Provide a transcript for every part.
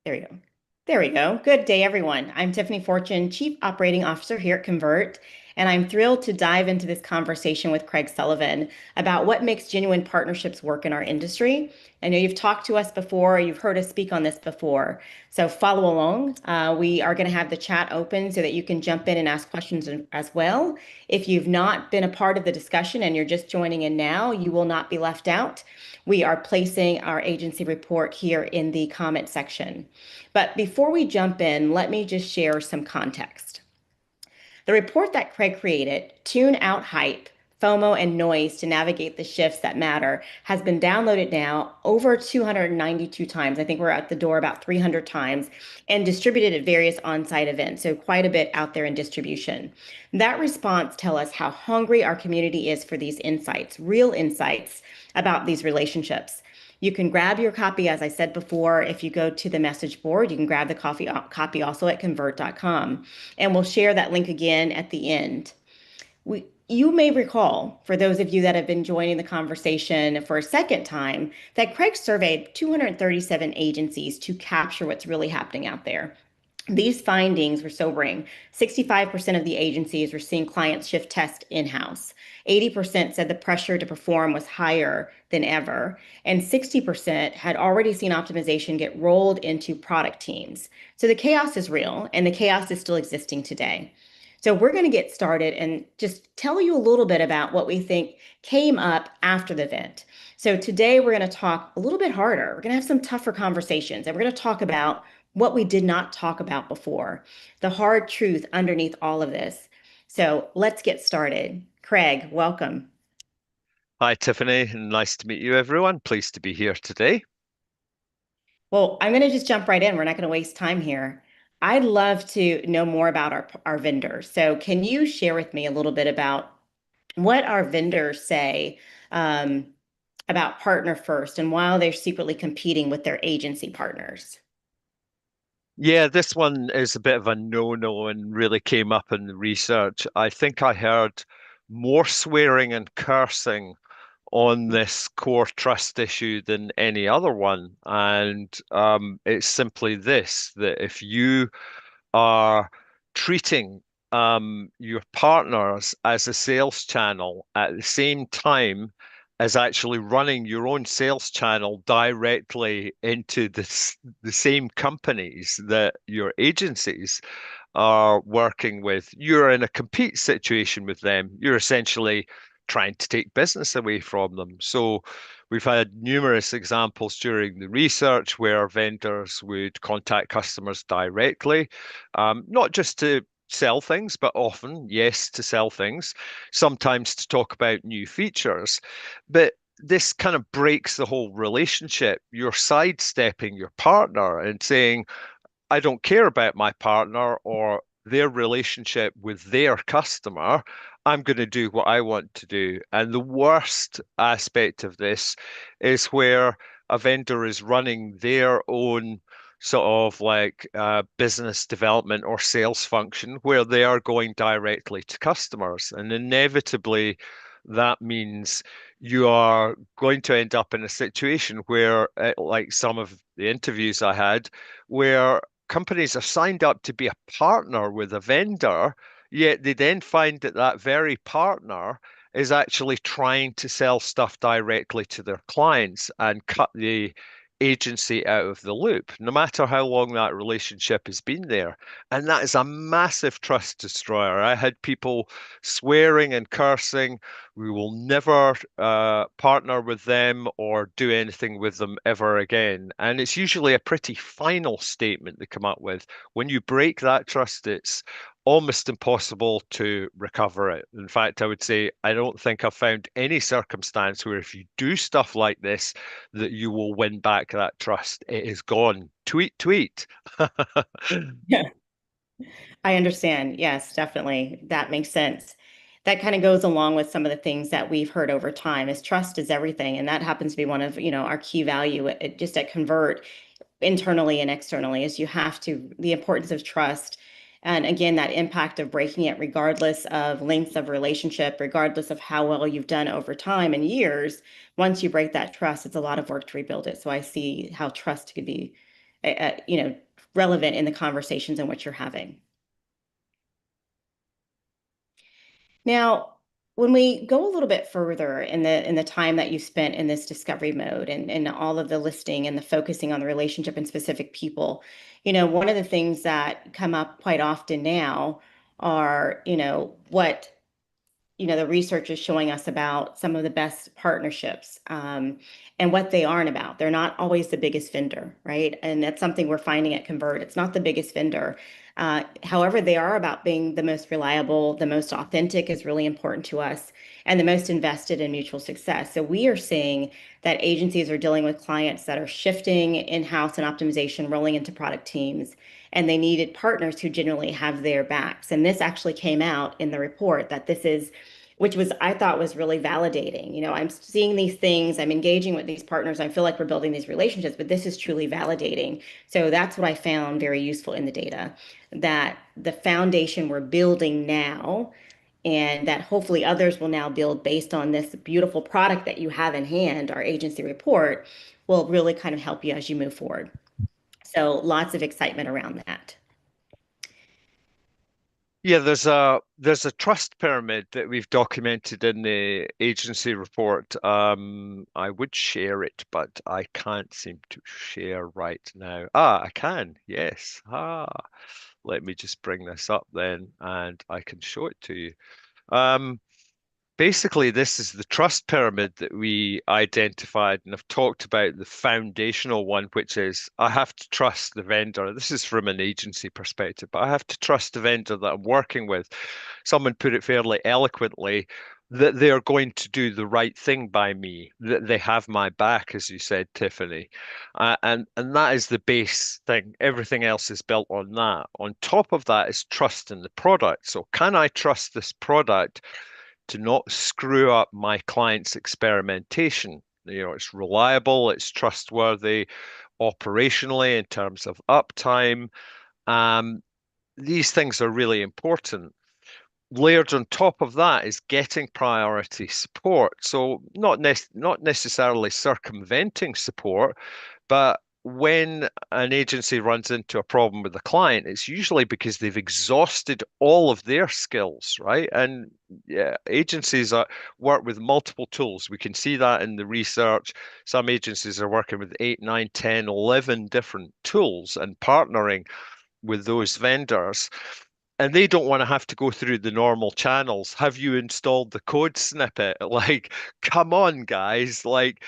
There we go. There we go. Good day, everyone. I'm Tiffany Fortune, Chief Operating Officer here at Convert, and I'm thrilled to dive into this conversation with Craig Sullivan about what makes genuine partnerships work in our industry. I know you've talked to us before, you've heard us speak on this before, so follow along. We are going to have the chat open so that you can jump in and ask questions as well. If you've not been a part of the discussion and you're just joining in now, you will not be left out. We are placing our agency report here in the comment section. But before we jump in, let me just share some context. The report that Craig created, Tune Out Hype, FOMO and Noise to Navigate the Shifts That Matter, has been downloaded now over 292 times. I think we're at the door about 300 times and distributed at various on-site events. So quite a bit out there in distribution. That response tells us how hungry our community is for these insights, real insights about these relationships. You can grab your copy, as I said before, if you go to the message board, you can grab the copy also at Convert.com. And we'll share that link again at the end. You may recall, for those of you that have been joining the conversation for a second time, that Craig surveyed 237 agencies to capture what's really happening out there. These findings were sobering. 65% of the agencies were seeing clients shift test in-house. 80% said the pressure to perform was higher than ever. And 60% had already seen optimization get rolled into product teams. So the chaos is real, and the chaos is still existing today. So we're going to get started and just tell you a little bit about what we think came up after the event. So today we're going to talk a little bit harder. We're going to have some tougher conversations, and we're going to talk about what we did not talk about before, the hard truth underneath all of this. So let's get started. Craig, welcome. Hi, Tiffany, and nice to meet you, everyone. Pleased to be here today. Well, I'm going to just jump right in. We're not going to waste time here. I'd love to know more about our vendors. So can you share with me a little bit about what our vendors say um, about partner first and while they're secretly competing with their agency partners? Yeah, this one is a bit of a no-no and really came up in the research. I think I heard more swearing and cursing on this core trust issue than any other one. And it's simply this, that if you are treating your partners as a sales channel at the same time as actually running your own sales channel directly into the same companies that your agencies are working with. You're in a compete situation with them. You're essentially trying to take business away from them. So we've had numerous examples during the research where vendors would contact customers directly, not just to sell things, but often, yes, to sell things, sometimes to talk about new features. But this kind of breaks the whole relationship. You're sidestepping your partner and saying, I don't care about my partner or their relationship with their customer. I'm going to do what I want to do. And the worst aspect of this is where a vendor is running their own sort of like business development or sales function where they are going directly to customers. And inevitably, that means you are going to end up in a situation where, like some of the interviews I had, where companies are signed up to be a partner with a vendor, yet they then find that that very partner is actually trying to sell stuff directly to their clients and cut the agency out of the loop, no matter how long that relationship has been there. And that is a massive trust destroyer. I had people swearing and cursing. We will never partner with them or do anything with them ever again. And it's usually a pretty final statement they come up with. When you break that trust, it's almost impossible to recover it. In fact, I would say I don't think I've found any circumstance where if you do stuff like this, that you will win back that trust. It is gone. Tweet, tweet. Yeah, I understand. Yes, definitely. That makes sense. That kind of goes along with some of the things that we've heard over time is trust is everything. And that happens to be one of, our key value just at Convert internally and externally is you have to, the importance of trust. And again, that impact of breaking it, regardless of lengths of relationship, regardless of how well you've done over time and years, once you break that trust, it's a lot of work to rebuild it. So I see how trust could be relevant in the conversations in which you're having. Now, when we go a little bit further in the time that you spent in this discovery mode and all of the listing and the focusing on the relationship and specific people, one of the things that come up quite often now are, what the research is showing us about some of the best partnerships, and what they aren't about. They're not always the biggest vendor, right? And that's something we're finding at Convert. It's not the biggest vendor. However, they are about being the most reliable, the most authentic is really important to us, and the most invested in mutual success. So we are seeing that agencies are dealing with clients that are shifting in-house and optimization, rolling into product teams, and they needed partners who generally have their backs. And this actually came out in the report that this is, which was, I thought was really validating. I'm seeing these things, I'm engaging with these partners, I feel like we're building these relationships, but this is truly validating. So that's what I found very useful in the data, that the foundation we're building now, and that hopefully others will now build based on this beautiful product that you have in hand, our agency report, will really kind of help you as you move forward. So lots of excitement around that. Yeah, there's a trust pyramid that we've documented in the agency report. I would share it, but I can't seem to share right now. Ah, I can. Yes. Let me just bring this up then, and I can show it to you. Um, Basically, this is the trust pyramid that we identified and have talked about the foundational one, which is I have to trust the vendor. This is from an agency perspective, but I have to trust the vendor that I'm working with. Someone put it fairly eloquently that they're going to do the right thing by me, that they have my back, as you said, Tiffany. And that is the base thing. Everything else is built on that. On top of that is trust in the product. So can I trust this product to not screw up my client's experimentation? It's reliable, it's trustworthy operationally in terms of uptime. Um, these things are really important. Layered on top of that is getting priority support. So not necessarily circumventing support, but when an agency runs into a problem with a client, it's usually because they've exhausted all of their skills, right? And yeah, agencies work with multiple tools. We can see that in the research. Some agencies are working with 8, 9, 10, 11 different tools and partnering with those vendors, and they don't want to have to go through the normal channels. Have you installed the code snippet? Like, come on, guys. Like,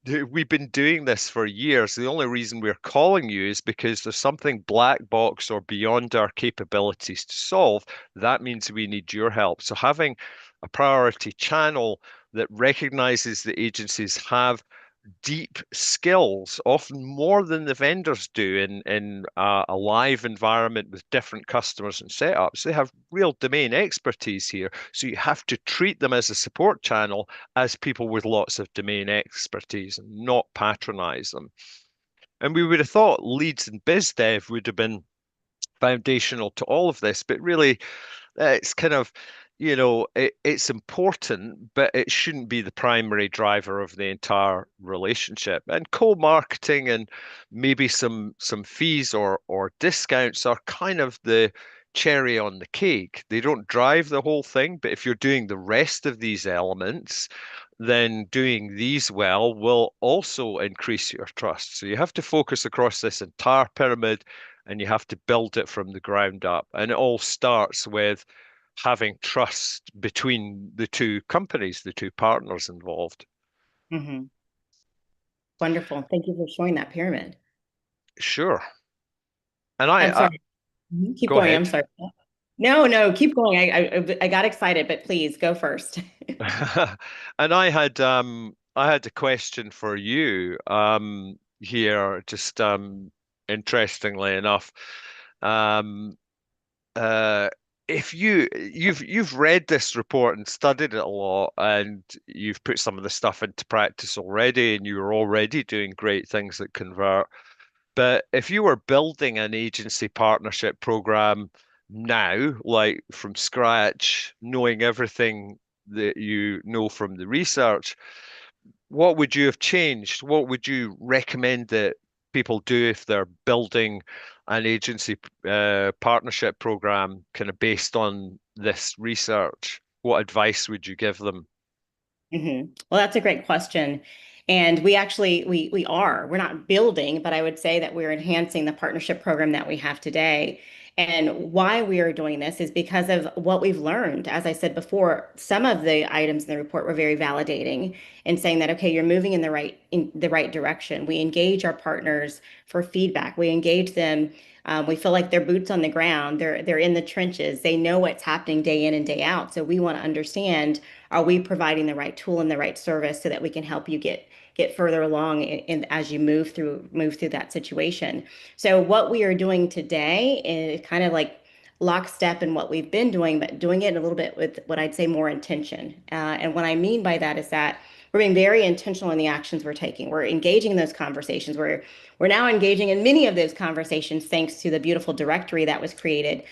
we've been doing this for years. The only reason we're calling you is because there's something black box or beyond our capabilities to solve. That means we need your help. So having a priority channel that recognizes the agencies have deep skills, often more than the vendors do in a live environment with different customers and setups. They have real domain expertise here. So you have to treat them as a support channel as people with lots of domain expertise and not patronize them. And we would have thought leads and biz dev would have been foundational to all of this, but really it's kind of, it's important, but it shouldn't be the primary driver of the entire relationship. And co-marketing and maybe some fees or discounts are kind of the cherry on the cake. They don't drive the whole thing, but if you're doing the rest of these elements, then doing these well will also increase your trust. So you have to focus across this entire pyramid and you have to build it from the ground up. And it all starts with having trust between the two companies, the two partners involved. Hmm. Wonderful. Thank you for showing that pyramid. Sure. And I'm I sorry. Mhm. Keep go going. I'm ahead. sorry. No, no, keep going. I got excited, but please go first. And I had a question for you here, just interestingly enough. Um uh if you've read this report and studied it a lot and you've put some of the stuff into practice already and you're already doing great things that convert. But if you were building an agency partnership program now, like from scratch, knowing everything that you know from the research, what would you have changed? What would you recommend that people do if they're building an agency partnership program kind of based on this research? What advice would you give them? Well, that's a great question. And we actually we're not building, but I would say that we're enhancing the partnership program that we have today. And why we are doing this is because of what we've learned. As I said before, some of the items in the report were very validating in saying that, okay, you're moving in the right direction. We engage our partners for feedback. We engage them. We feel like they're boots on the ground. They're in the trenches. They know what's happening day in and day out. So we want to understand, are we providing the right tool and the right service so that we can help you get further along as you move through that situation. So what we are doing today is kind of like lockstep in what we've been doing, but doing it a little bit with what I'd say more intention. And what I mean by that is that we're being very intentional in the actions we're taking. We're engaging in those conversations. We're now engaging in many of those conversations thanks to the beautiful directory that was created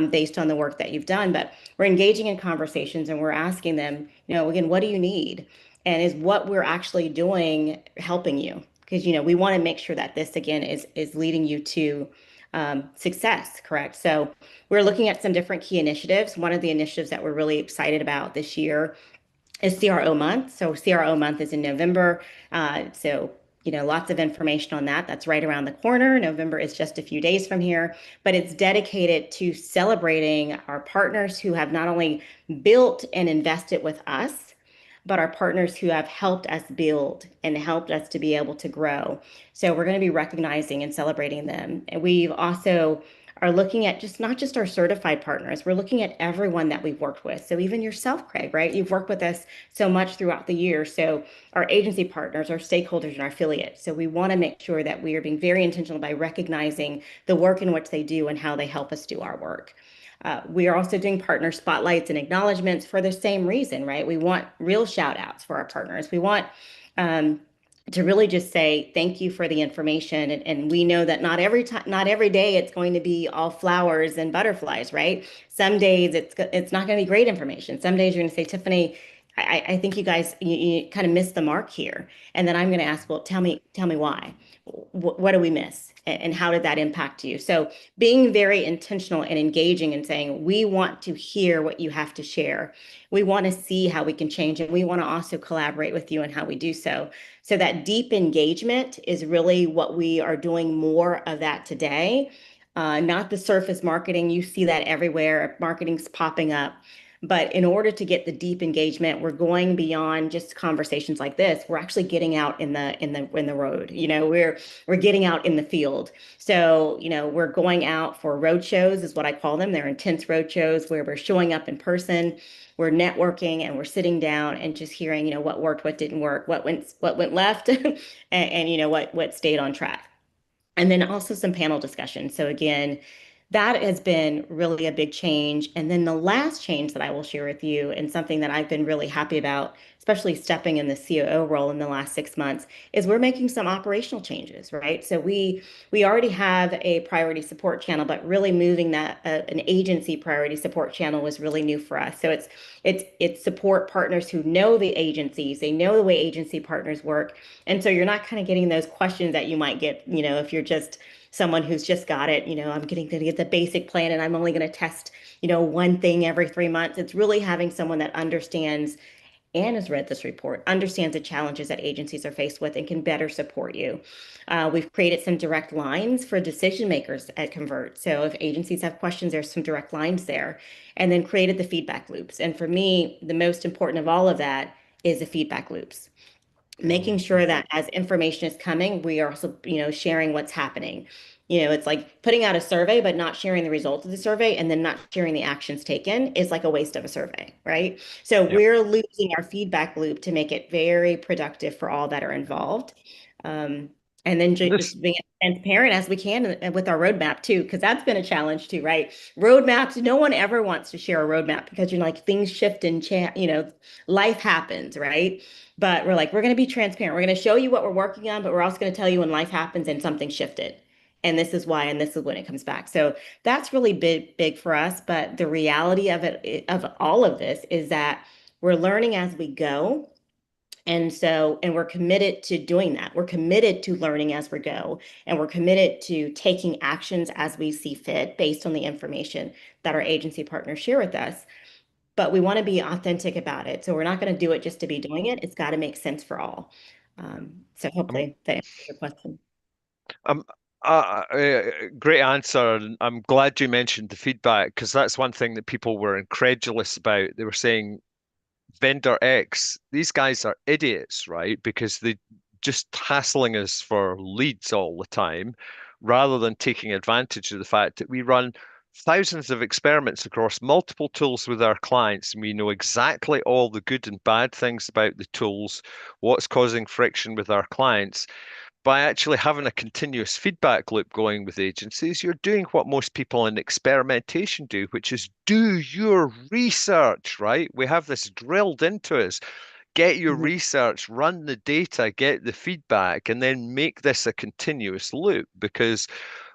based on the work that you've done. But we're engaging in conversations and we're asking them, again, what do you need? And is what we're actually doing helping you? Because we want to make sure that this again is leading you to success, correct? So we're looking at some different key initiatives. One of the initiatives that we're really excited about this year is CRO month. So CRO month is in November. Lots of information on that. That's right around the corner. November is just a few days from here, but it's dedicated to celebrating our partners who have not only built and invested with us, but our partners who have helped us build and helped us to be able to grow. So we're going to be recognizing and celebrating them. And we've also are looking at just not just our certified partners, we're looking at everyone that we've worked with. So even yourself, Craig, right? You've worked with us so much throughout the year. So our agency partners, our stakeholders, and our affiliates. So we want to make sure that we are being very intentional by recognizing the work in which they do and how they help us do our work. We are also doing partner spotlights and acknowledgments for the same reason, right? We want real shout outs for our partners. We want um, to really just say thank you for the information. And we know that not every time, not every day it's going to be all flowers and butterflies, right? Some days it's not going to be great information. Some days you're going to say, Tiffany, I think you guys you kind of missed the mark here. And then I'm going to ask, well, tell me why. What do we miss? And how did that impact you? So being very intentional and engaging and saying, we want to hear what you have to share. We want to see how we can change it. We want to also collaborate with you on how we do so. So that deep engagement is really what we are doing more of that today. Not the surface marketing. You see that everywhere. Marketing's popping up. But in order to get the deep engagement, we're going beyond just conversations like this. We're actually getting out in the road. We're getting out in the field. So, we're going out for road shows is what I call them. They're intense road shows where we're showing up in person, we're networking, and we're sitting down and just hearing, what worked, what didn't work, what went left, and what stayed on track. And then also some panel discussion. So again, that has been really a big change. And then the last change that I will share with you, and something that I've been really happy about, especially stepping in the COO role in the last 6 months, is we're making some operational changes, right? So we already have a priority support channel, but really moving that an agency priority support channel was really new for us. So it's support partners who know the agencies, they know the way agency partners work, and so you're not kind of getting those questions that you might get, if you're just someone who's just got it, I'm getting to get the basic plan and I'm only going to test, one thing every 3 months. It's really having someone that understands and has read this report, understands the challenges that agencies are faced with and can better support you. We've created some direct lines for decision makers at Convert. So if agencies have questions, there's some direct lines there, and then created the feedback loops. And for me, the most important of all of that is the feedback loops, making sure Mhm. that as information is coming, we are also, sharing what's happening. It's like putting out a survey, but not sharing the results of the survey and then not sharing the actions taken is like a waste of a survey, right? So Yep. we're losing our feedback loop to make it very productive for all that are involved. Um, and then This just being transparent as we can with our roadmap too, because that's been a challenge too, right? Roadmaps, no one ever wants to share a roadmap because you're like things shift and life happens, right? But we're like, we're going to be transparent. We're going to show you what we're working on, but we're also going to tell you when life happens and something shifted. And this is why, and this is when it comes back. So that's really big, big for us. But the reality of it, of all of this, is that we're learning as we go. And we're committed to doing that. We're committed to learning as we go, and we're committed to taking actions as we see fit based on the information that our agency partners share with us. But we want to be authentic about it. So we're not going to do it just to be doing it. It's got to make sense for all. So I'm, hopefully that answers your question. I'm, great answer. And I'm glad you mentioned the feedback because that's one thing that people were incredulous about. They were saying, vendor X, these guys are idiots, right? Because they just hassling us for leads all the time, rather than taking advantage of the fact that we run thousands of experiments across multiple tools with our clients, and we know exactly all the good and bad things about the tools, what's causing friction with our clients. By actually having a continuous feedback loop going with agencies, you're doing what most people in experimentation do, which is do your research, right? We have this drilled into us. Get your Mhm. research, run the data, get the feedback, and then make this a continuous loop. Because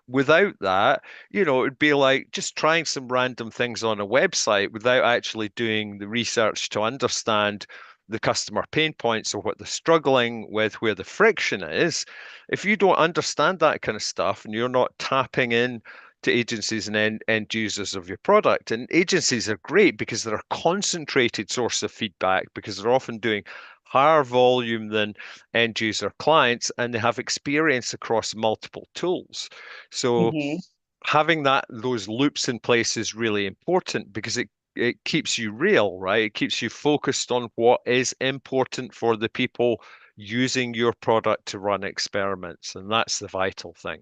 without that, it'd be like just trying some random things on a website without actually doing the research to understand the customer pain points or what they're struggling with, where the friction is. If you don't understand that kind of stuff and you're not tapping in to agencies and end users of your product, and agencies are great because they're a concentrated source of feedback because they're often doing higher volume than end user clients and they have experience across multiple tools. So Mhm. having those loops in place is really important because it keeps you real, right? It keeps you focused on what is important for the people using your product to run experiments, and that's the vital thing.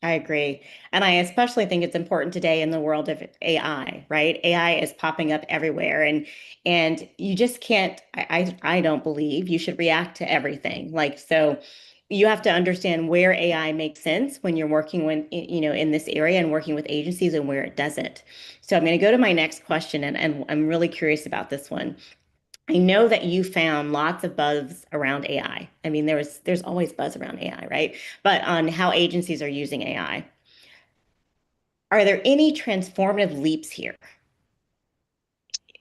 I agree. And I especially think it's important today in the world of AI, right? AI is popping up everywhere and you just can't I don't believe you should react to everything. Like so you have to understand where AI makes sense when you're working in this area and working with agencies and where it doesn't. So I'm going to go to my next question and I'm really curious about this one. I know that you found lots of buzz around AI. I mean, there's always buzz around AI, right? But on how agencies are using AI. Are there any transformative leaps here?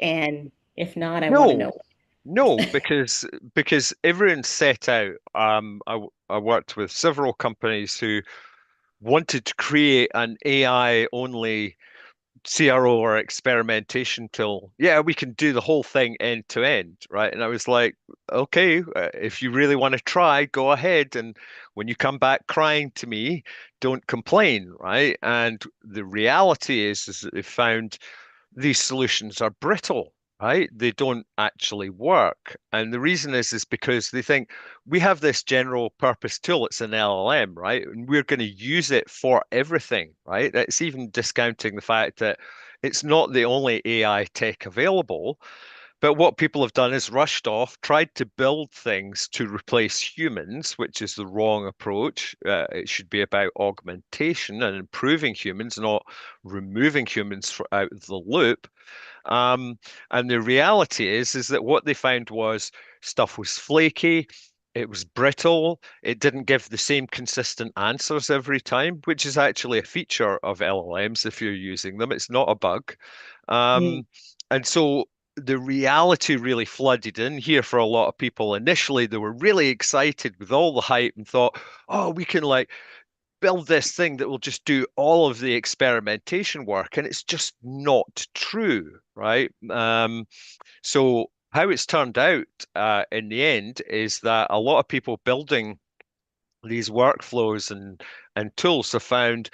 And if not, I want to No, know. no, because everyone set out. I worked with several companies who wanted to create an AI only CRO or experimentation tool. Yeah, we can do the whole thing end to end, right? And I was like, okay, if you really want to try, go ahead. And when you come back crying to me, don't complain, right? And the reality is that they found these solutions are brittle, right? They don't actually work. And the reason is because they think we have this general purpose tool, it's an LLM, right? And we're going to use it for everything, right? That's even discounting the fact that it's not the only AI tech available. But what people have done is rushed off, tried to build things to replace humans, which is the wrong approach. It should be about augmentation and improving humans, not removing humans out of the loop. Um, and the reality is that what they found was stuff was flaky, it was brittle, it didn't give the same consistent answers every time, which is actually a feature of LLMs if you're using them. It's not a bug. Mm, Um, and so the reality really flooded in here for a lot of people. Initially, they were really excited with all the hype and thought, oh, we can like build this thing that will just do all of the experimentation work. And it's just not true, right? So how it's turned out in the end is that a lot of people building these workflows and tools have found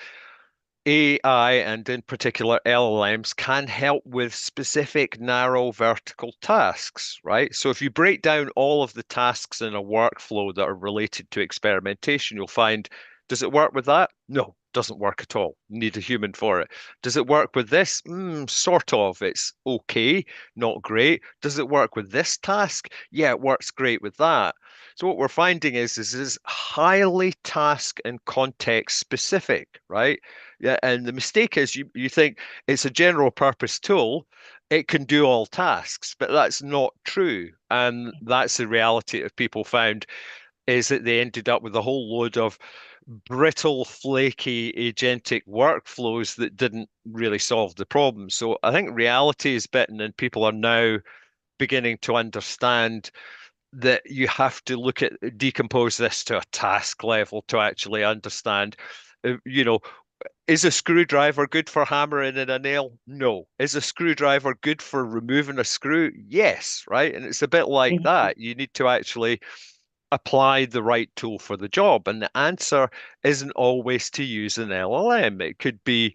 AI and in particular LLMs can help with specific narrow vertical tasks, right? So if you break down all of the tasks in a workflow that are related to experimentation, you'll find, does it work with that? No, doesn't work at all. You need a human for it. Does it work with this? Sort of. It's okay, not great. Does it work with this task? Yeah, it works great with that. So what we're finding is highly task and context specific, right? Yeah, and the mistake is you think it's a general purpose tool, it can do all tasks, but that's not true. And that's the reality that people found is that they ended up with a whole load of brittle, flaky, agentic workflows that didn't really solve the problem. So I think reality is bitten and people are now beginning to understand that you have to look at decompose this to a task level to actually understand, you know, is a screwdriver good for hammering in a nail? No. Is a screwdriver good for removing a screw? Yes, right? And it's a bit like Mhm. that. You need to actually apply the right tool for the job. And the answer isn't always to use an LLM. It could be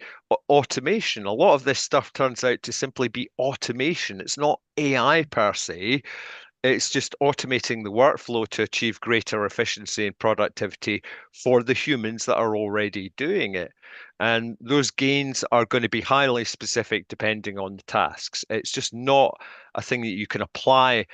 automation. A lot of this stuff turns out to simply be automation. It's not AI per se. It's just automating the workflow to achieve greater efficiency and productivity for the humans that are already doing it. And those gains are going to be highly specific depending on the tasks. It's just not a thing that you can apply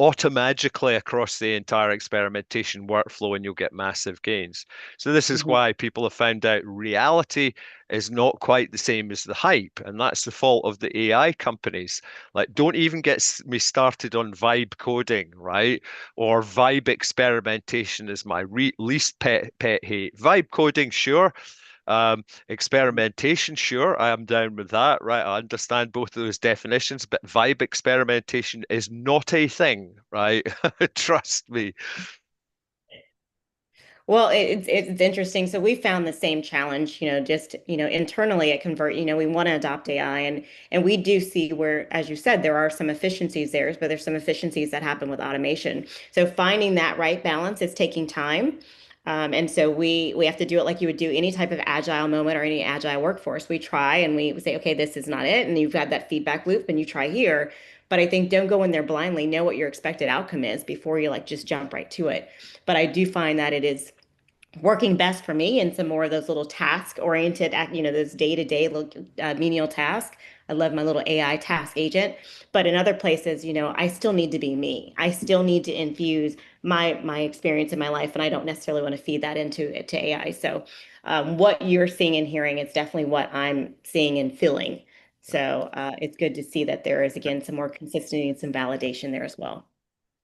automagically across the entire experimentation workflow and you'll get massive gains. So this is Mhm. why people have found out reality is not quite the same as the hype. And that's the fault of the AI companies. Like, don't even get me started on vibe coding, right? Or vibe experimentation is my least pet hate. Vibe coding, sure. Experimentation, sure, I am down with that, right? I understand both of those definitions, but vibe experimentation is not a thing, right? Trust me. Well, it's interesting. So we found the same challenge, just internally at Convert. We want to adopt AI, and we do see where, as you said, there are some efficiencies there, but there's some efficiencies that happen with automation. So finding that right balance is taking time. And so we have to do it like you would do any type of agile moment or any agile workforce. We try and we say, okay, this is not it, and you've got that feedback loop, and you try here. But I think don't go in there blindly. Know what your expected outcome is before you like just jump right to it. But I do find that it is working best for me and some more of those little task oriented, those day-to-day menial tasks. I love my little AI task agent, but in other places, I still need to be me. I still need to infuse my experience in my life, and I don't necessarily want to feed that into AI. So, what you're seeing and hearing is definitely what I'm seeing and feeling. So, it's good to see that there is again some more consistency and some validation there as well.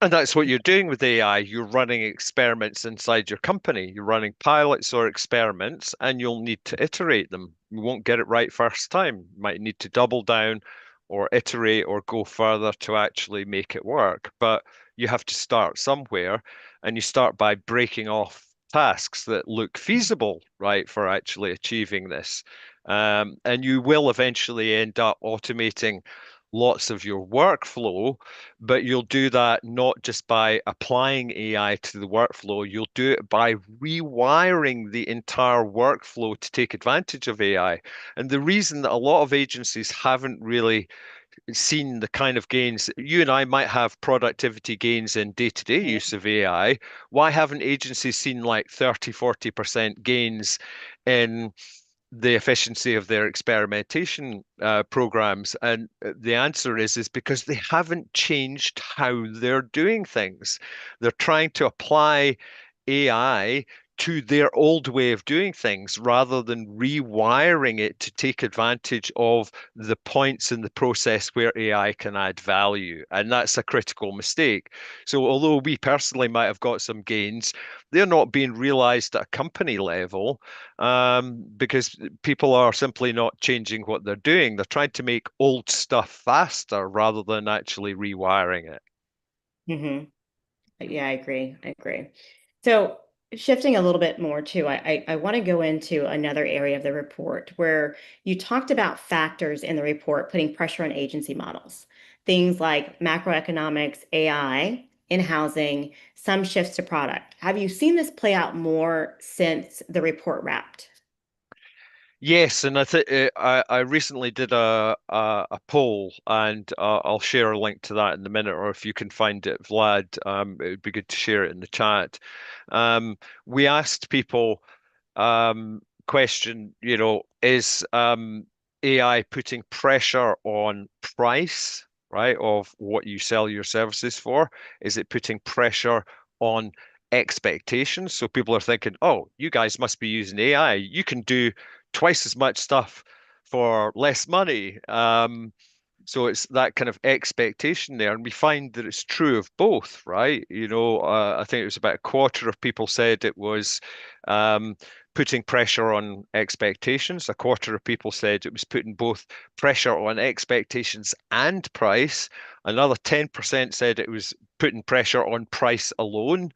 And that's what you're doing with AI. You're running experiments inside your company. You're running pilots or experiments, and you'll need to iterate them. You won't get it right first time. You might need to double down or iterate or go further to actually make it work. But you have to start somewhere, and you start by breaking off tasks that look feasible, right, for actually achieving this. And you will eventually end up automating lots of your workflow, but you'll do that not just by applying AI to the workflow, you'll do it by rewiring the entire workflow to take advantage of AI. And the reason that a lot of agencies haven't really seen the kind of gains you and I might have productivity gains in day-to-day use of AI, why haven't agencies seen like 30, 40% gains in the efficiency of their experimentation programs? And the answer is because they haven't changed how they're doing things. They're trying to apply AI to their old way of doing things rather than rewiring it to take advantage of the points in the process where AI can add value. And that's a critical mistake. So, although we personally might have got some gains, they're not being realized at a company level, because people are simply not changing what they're doing. They're trying to make old stuff faster rather than actually rewiring it. Hmm. Yeah, I agree. I agree. So shifting a little bit more too, I want to go into another area of the report where you talked about factors in the report putting pressure on agency models, things like macroeconomics, AI, in housing, some shifts to product. Have you seen this play out more since the report wrapped? Yes, and I think I recently did a poll, and I'll share a link to that in a minute, or if you can find it, Vlad, it would be good to share it in the chat. We asked people, question, is AI putting pressure on price, right, of what you sell your services for? Is it putting pressure on expectations? So people are thinking, oh, you guys must be using AI. You can do twice as much stuff for less money. So it's that kind of expectation there. And we find that it's true of both, right? I think it was about a quarter of people said it was um, putting pressure on expectations. A quarter of people said it was putting both pressure on expectations and price. Another 10% said it was putting pressure on price alone.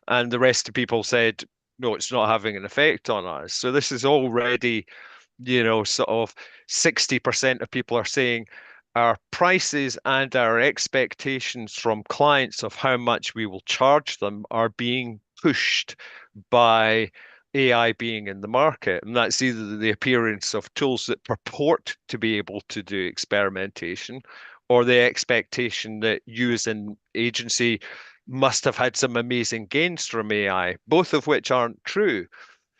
And the rest of people said, no, it's not having an effect on us. So this is already sort of 60% of people are saying our prices and our expectations from clients of how much we will charge them are being pushed by AI being in the market. And that's either the appearance of tools that purport to be able to do experimentation or the expectation that you as an agency must have had some amazing gains from AI, both of which aren't true.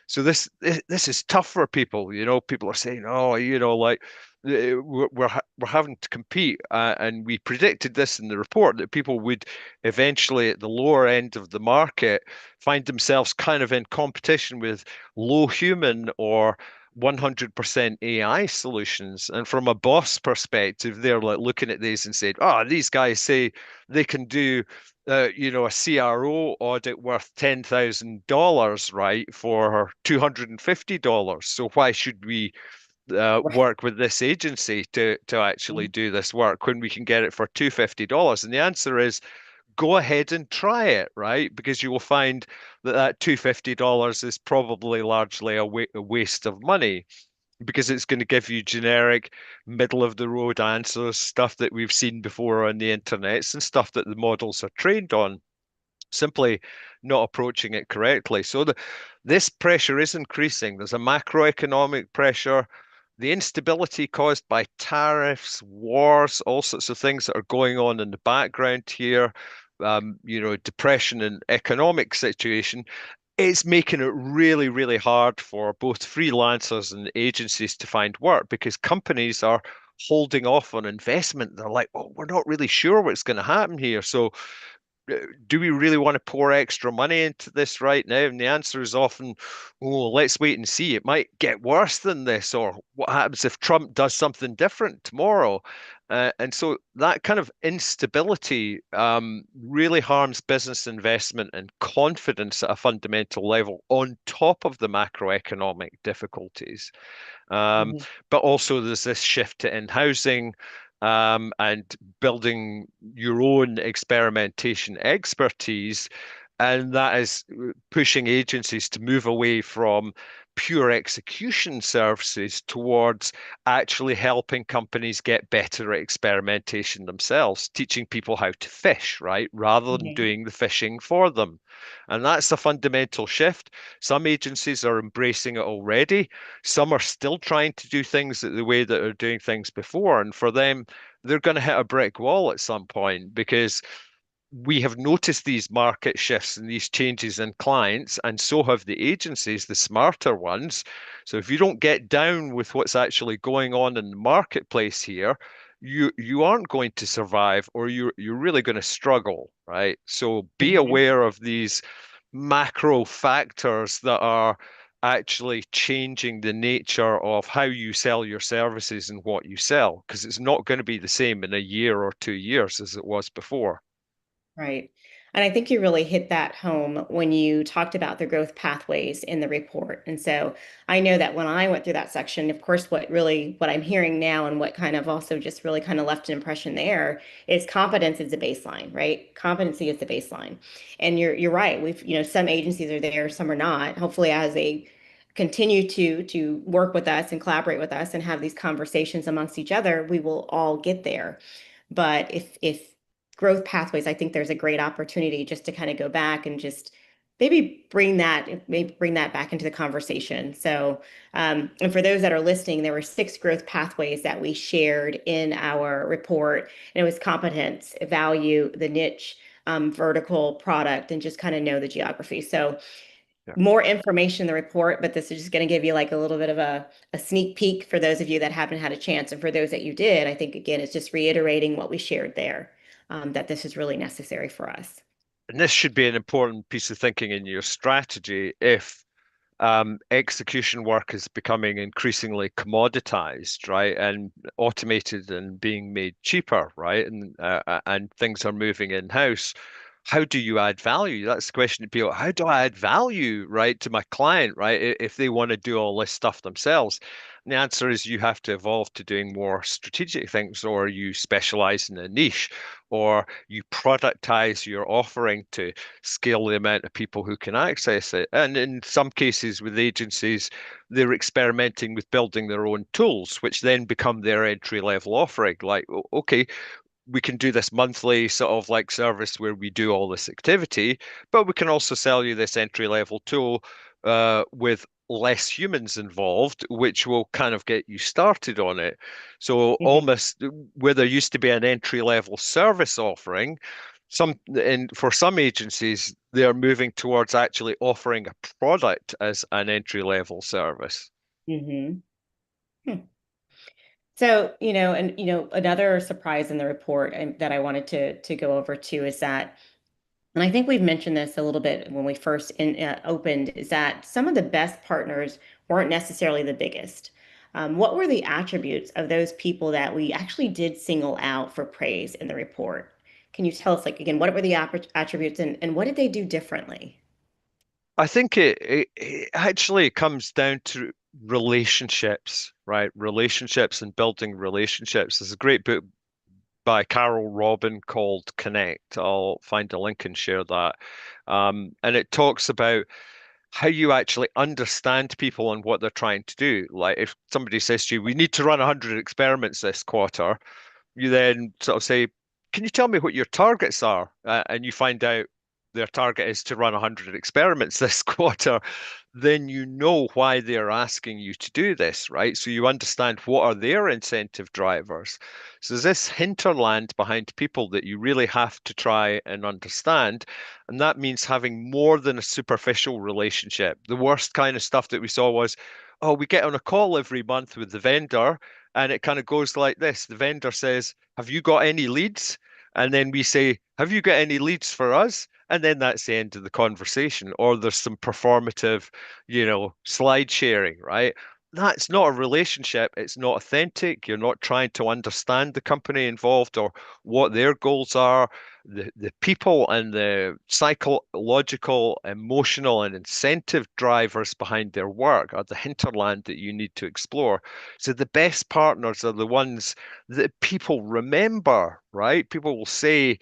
So this is tough for people. People are saying, "Oh, like we're having to compete," and we predicted this in the report that people would eventually, at the lower end of the market, find themselves kind of in competition with low human or 100% AI solutions. And from a boss perspective, they're like looking at these and saying, "Oh, these guys say they can do." A CRO audit worth $10,000, right, for $250. So why should we Right. work with this agency to actually do this work when we can get it for $250? And the answer is go ahead and try it, right? Because you will find that $250 is probably largely a waste of money because it's going to give you generic middle of the road answers, stuff that we've seen before on the internet and stuff that the models are trained on, simply not approaching it correctly. So this pressure is increasing. There's a macroeconomic pressure, the instability caused by tariffs, wars, all sorts of things that are going on in the background here. Depression and economic situation, it's making it really, really hard for both freelancers and agencies to find work because companies are holding off on investment. They're like, oh, we're not really sure what's going to happen here. So do we really want to pour extra money into this right now? And the answer is often, oh, let's wait and see. It might get worse than this, or what happens if Trump does something different tomorrow? And so that kind of instability really harms business investment and confidence at a fundamental level, on top of the macroeconomic difficulties. Um, Mhm. but also there's this shift to in-housing and building your own experimentation expertise. And that is pushing agencies to move away from pure execution services towards actually helping companies get better at experimentation themselves, teaching people how to fish, right, rather than Mhm. doing the fishing for them. And that's a fundamental shift. Some agencies are embracing it already. Some are still trying to do things the way that they're doing things before. And for them, they're going to hit a brick wall at some point because we have noticed these market shifts and these changes in clients, and so have the agencies, the smarter ones. So if you don't get down with what's actually going on in the marketplace here, you aren't going to survive, or you're really going to struggle, right? So be Mhm. aware of these macro factors that are actually changing the nature of how you sell your services and what you sell, because it's not going to be the same in a year or 2 years as it was before. Right. And I think you really hit that home when you talked about the growth pathways in the report. And so I know that when I went through that section, of course, what I'm hearing now and what kind of also just really kind of left an impression there is competence is the baseline, right? Competency is the baseline. And you're right. Some agencies are there, some are not. Hopefully, as they continue to work with us and collaborate with us and have these conversations amongst each other, we will all get there. But if growth pathways, I think there's a great opportunity just to kind of go back and just maybe bring that back into the conversation. So, and for those that are listening, there were 6 growth pathways that we shared in our report, and it was competence, value, the niche, vertical, product, and just kind of know the geography. So Yeah. more information in the report, but this is just going to give you like a little bit of a sneak peek for those of you that haven't had a chance. And for those that you did, I think again, it's just reiterating what we shared there, that this is really necessary for us. And this should be an important piece of thinking in your strategy if execution work is becoming increasingly commoditized, right? And automated and being made cheaper, right? And things are moving in-house. How do you add value? That's the question to people. How do I add value, right, to my client, right? If they want to do all this stuff themselves. And the answer is you have to evolve to doing more strategic things, or you specialize in a niche, or you productize your offering to scale the amount of people who can access it. And in some cases with agencies, they're experimenting with building their own tools, which then become their entry level offering. Like, okay, we can do this monthly sort of like service where we do all this activity, but we can also sell you this entry level tool with less humans involved, which will kind of get you started on it. So Mhm. almost where there used to be an entry level service offering, for some agencies, they're moving towards actually offering a product as an entry level service. Mhm. Hmm. So, another surprise in the report that I wanted to go over too is that, and I think we've mentioned this a little bit when we first opened, is that some of the best partners weren't necessarily the biggest. What were the attributes of those people that we actually did single out for praise in the report? Can you tell us, like, again, what were the attributes and what did they do differently? I think it actually comes down to relationships, right? Relationships and building relationships. There's a great book by Carol Robin called Connect. I'll find a link and share that. And it talks about how you actually understand people and what they're trying to do. Like if somebody says to you, we need to run 100 experiments this quarter, you then sort of say, can you tell me what your targets are? And you find out their target is to run 100 experiments this quarter, then you know why they're asking you to do this, right? So you understand what are their incentive drivers. So there's this hinterland behind people that you really have to try and understand. And that means having more than a superficial relationship. The worst kind of stuff that we saw was, oh, we get on a call every month with the vendor and it kind of goes like this. The vendor says, have you got any leads? And then we say, have you got any leads for us? And then that's the end of the conversation. Or there's some performative, slide sharing, right? That's not a relationship. It's not authentic. You're not trying to understand the company involved or what their goals are. The people and the psychological, emotional, and incentive drivers behind their work are the hinterland that you need to explore. So the best partners are the ones that people remember, right? People will say,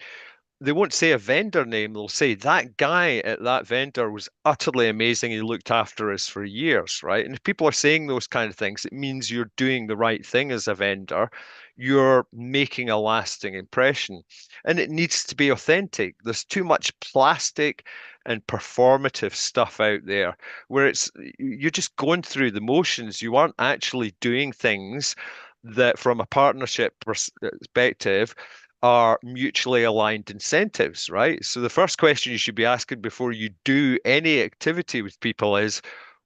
they won't say a vendor name. They'll say that guy at that vendor was utterly amazing. He looked after us for years, right? And if people are saying those kind of things, it means you're doing the right thing as a vendor. You're making a lasting impression. And it needs to be authentic. There's too much plastic and performative stuff out there where you're just going through the motions. You aren't actually doing things that, from a partnership perspective, are mutually aligned incentives, right? So the first question you should be asking before you do any activity with people is,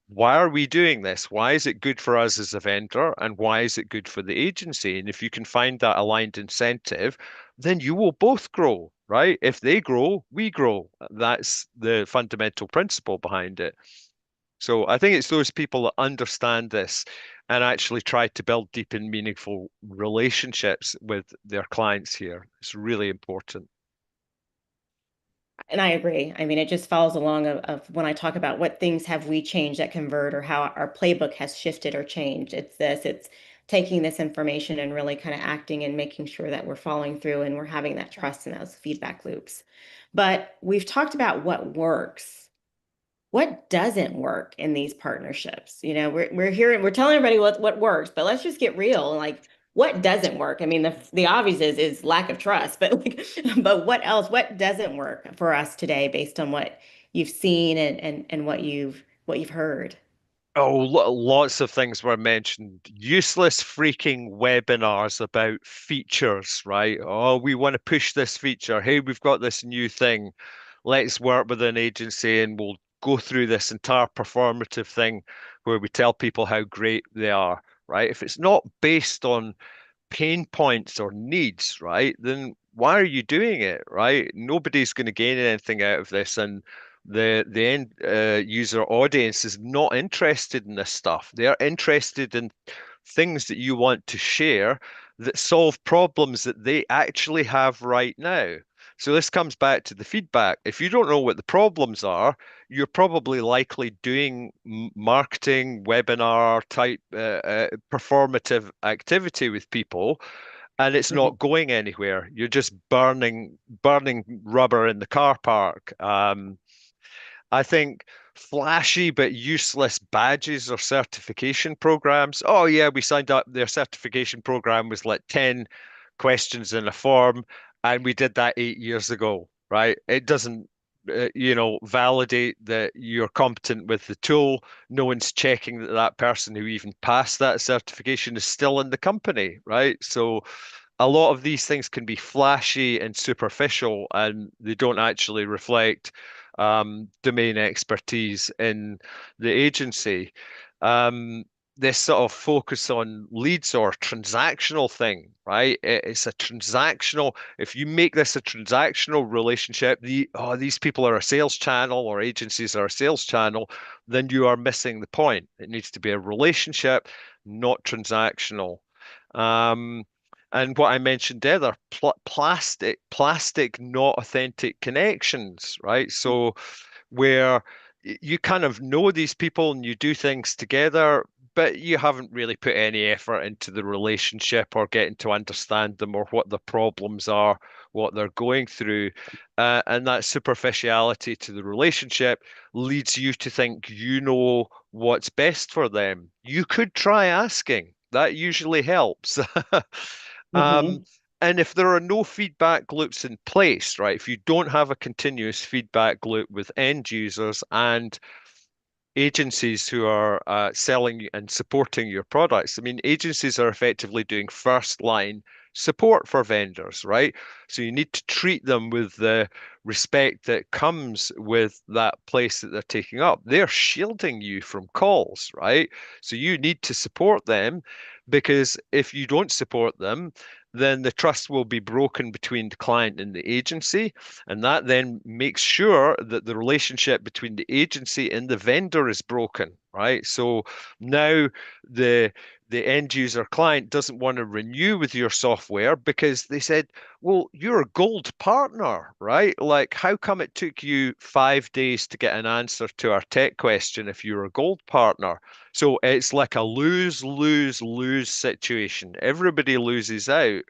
why are we doing this? Why is it good for us as a vendor? And why is it good for the agency? And if you can find that aligned incentive, then you will both grow, right? If they grow, we grow. That's the fundamental principle behind it. So I think it's those people that understand this and actually try to build deep and meaningful relationships with their clients here. It's really important. And I agree. I mean, it just follows along of when I talk about what things have we changed at Convert or how our playbook has shifted or changed. It's taking this information and really kind of acting and making sure that we're following through and we're having that trust in those feedback loops. But we've talked about what works. What doesn't work in these partnerships? We're telling everybody what works, but let's just get real. Like, what doesn't work? I mean, the obvious is lack of trust, but like, but what else? What doesn't work for us today based on what you've seen and what you've heard? Oh, lots of things were mentioned. Useless freaking webinars about features, right? Oh, we want to push this feature. Hey, we've got this new thing. Let's work with an agency and we'll go through this entire performative thing where we tell people how great they are, right? If it's not based on pain points or needs, right, then why are you doing it, right? Nobody's going to gain anything out of this. And The end user audience is not interested in this stuff. They are interested in things that you want to share that solve problems that they actually have right now. So this comes back to the feedback. If you don't know what the problems are, you're probably likely doing marketing, webinar type performative activity with people, and it's Mhm. not going anywhere. You're just burning rubber in the car park. I think flashy but useless badges or certification programs. Oh, yeah, we signed up. Their certification program was like 10 questions in a form, and we did that 8 years ago, right? It doesn't, validate that you're competent with the tool. No one's checking that that person who even passed that certification is still in the company, right? So, a lot of these things can be flashy and superficial, and they don't actually reflect domain expertise in the agency. Um, this sort of focus on leads or transactional thing, right? It's a transactional. If you make this a transactional relationship, these people are a sales channel or agencies are a sales channel, then you are missing the point. It needs to be a relationship, not transactional. Um, and what I mentioned there, they're plastic, not authentic connections, right? So where you kind of know these people and you do things together, but you haven't really put any effort into the relationship or getting to understand them or what the problems are, what they're going through. And that superficiality to the relationship leads you to think you know what's best for them. You could try asking. That usually helps. Um, Mhm. and if there are no feedback loops in place, right, if you don't have a continuous feedback loop with end users and agencies who are selling and supporting your products. I mean, agencies are effectively doing first line support for vendors, right? So you need to treat them with the respect that comes with that place that they're taking up. They're shielding you from calls, right? So you need to support them because if you don't support them, then the trust will be broken between the client and the agency. And that then makes sure that the relationship between the agency and the vendor is broken, right? So now the the end user client doesn't want to renew with your software because they said, well, you're a gold partner, right? Like, how come it took you 5 days to get an answer to our tech question if you're a gold partner? So it's like a lose, lose, lose situation. Everybody loses out.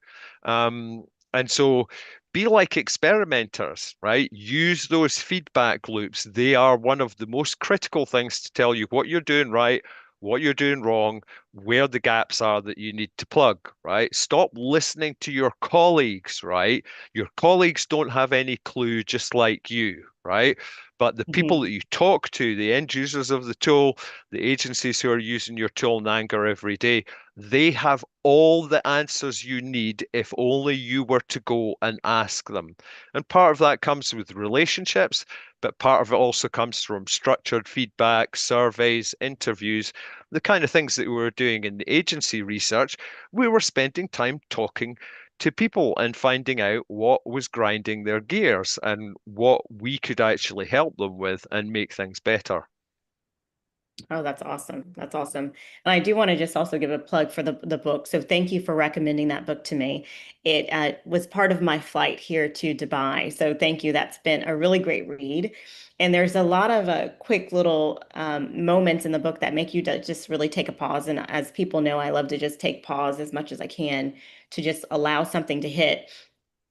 Um, and so be like experimenters, right? Use those feedback loops. They are one of the most critical things to tell you what you're doing right, what you're doing wrong, where the gaps are that you need to plug, right? Stop listening to your colleagues, right? Your colleagues don't have any clue, just like you, right? But the people Mhm. that you talk to, the end users of the tool, the agencies who are using your tool in anger every day, they have all the answers you need if only you were to go and ask them. And part of that comes with relationships, but part of it also comes from structured feedback, surveys, interviews, the kind of things that we were doing in the agency research. We were spending time talking to people and finding out what was grinding their gears and what we could actually help them with and make things better. Oh, that's awesome. That's awesome. And I do want to just also give a plug for the book. So thank you for recommending that book to me. It was part of my flight here to Dubai. So thank you. That's been a really great read. And there's a lot of quick little moments in the book that make you just really take a pause. And as people know, I love to just take pause as much as I can to just allow something to hit.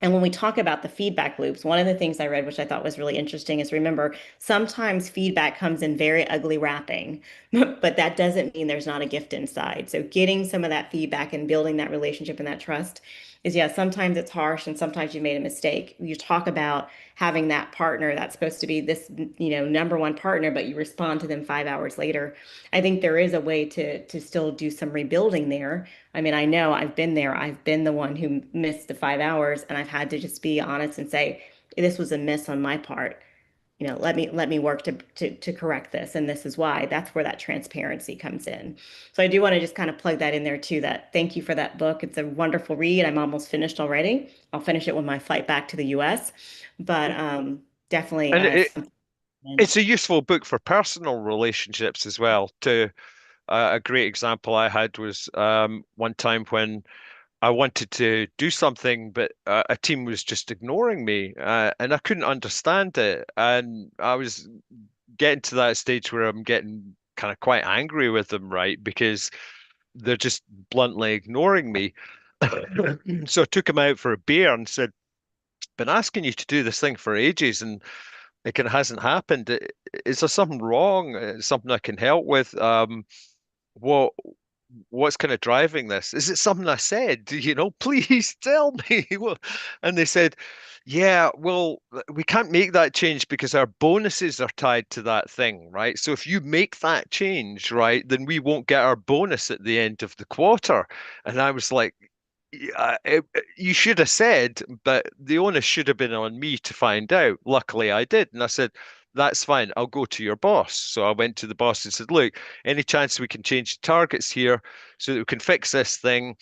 And when we talk about the feedback loops, one of the things I read, which I thought was really interesting, is remember, sometimes feedback comes in very ugly wrapping, but that doesn't mean there's not a gift inside. So getting some of that feedback and building that relationship and that trust is, yeah, sometimes it's harsh and sometimes you made a mistake. You talk about having that partner that's supposed to be this, number one partner, but you respond to them 5 hours later. I think there is a way to still do some rebuilding there. I mean, I know I've been there. I've been the one who missed the 5 hours, and I've had to just be honest and say, this was a miss on my part. Let me work to correct this, and this is why. That's where that transparency comes in. So I do want to just kind of plug that in there too. That thank you for that book. It's a wonderful read. I'm almost finished already. I'll finish it when my flight back to the U.S. But definitely, And it, something. It's a useful book for personal relationships as well. To a great example I had was one time when I wanted to do something, but a team was just ignoring me, and I couldn't understand it. And I was getting to that stage where I'm getting kind of quite angry with them, right? Because they're just bluntly ignoring me. So I took him out for a beer and said, "Been asking you to do this thing for ages, and it kind of hasn't happened. Is there something wrong? Something I can help with? What what's kind of driving this? Is it something I said? Please tell me." And they said, "Yeah, well, we can't make that change because our bonuses are tied to that thing, right? So if you make that change, right, then we won't get our bonus at the end of the quarter." And I was like, "Yeah, you should have said, but the onus should have been on me to find out. Luckily, I did." And I said, "That's fine. I'll go to your boss." So I went to the boss and said, "Look, any chance we can change the targets here so that we can fix this thing?